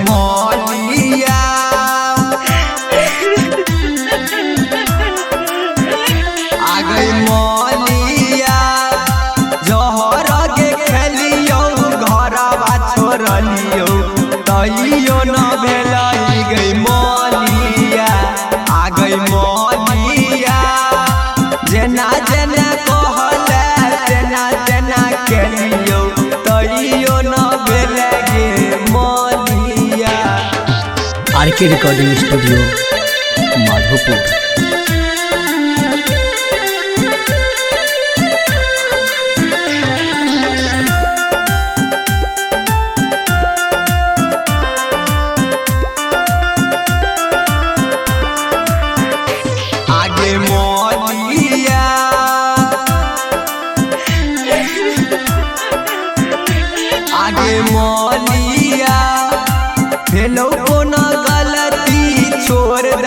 मौलिया आ गई मौलिया जहर के खेलियो घरवा छोड़लियो तैयो न भेलाई गई मौलिया आ गई मौलिया जेना जेना कहले तेना तेना केलियो तैयो न भेले गे आरके रिकॉर्डिंग स्टूडियो माधोपुर। आगे मौलिया आगे मौलिया हेलो को न गलती छोड़